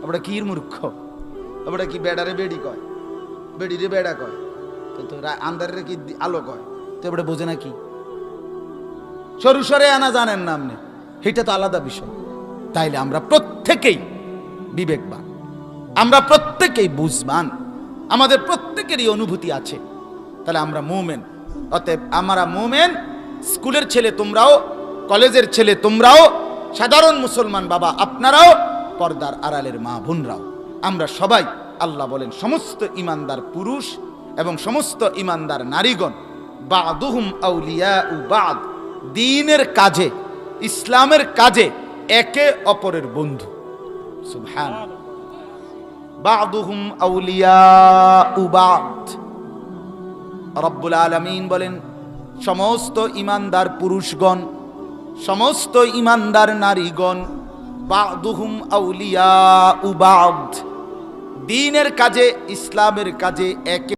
আমরা কির মূর্খ, আমরা কি বেড়ারে বেড়ি কয়, বেড়িরে বেড়া কয়, তো আন্দারে কি আলো কয়, তো এবারে বোঝে না কি সরু সরে আনা জানেন না আপনি, এটা তো আলাদা বিষয়। তাইলে আমরা প্রত্যেকেই বিবেকবান, আমরা প্রত্যেকেই বুঝবান, আমাদের প্রত্যেকেরই অনুভূতি আছে, তাহলে আমরা মুমিন। অতএব আমরা মুমিন, স্কুলের ছেলে তোমরাও, কলেজের ছেলে তোমরাও, সাধারণ মুসলমান বাবা আপনারাও, পর্দার আড়ালের মা বোনরাও, আমরা সবাই, আল্লাহ বলেন সমস্ত ইমানদার পুরুষ এবং সমস্ত ইমানদার নারীগণ বাদুহুম আউলিয়াউ বাদ, দ্বীনের কাজে, ইসলামের কাজে একে অপরের বন্ধু। সুবহানাল্লাহ। বাদুহুম আউলিয়াউ বাদ। রব্বুল আলামিন বলেন সমস্ত ইমানদার পুরুষগণ, সমস্ত ইমানদার নারীগণ বাদুহুম আউলিয়াউ বাদ, দ্বীনের কাজে, ইসলামের কাজে একে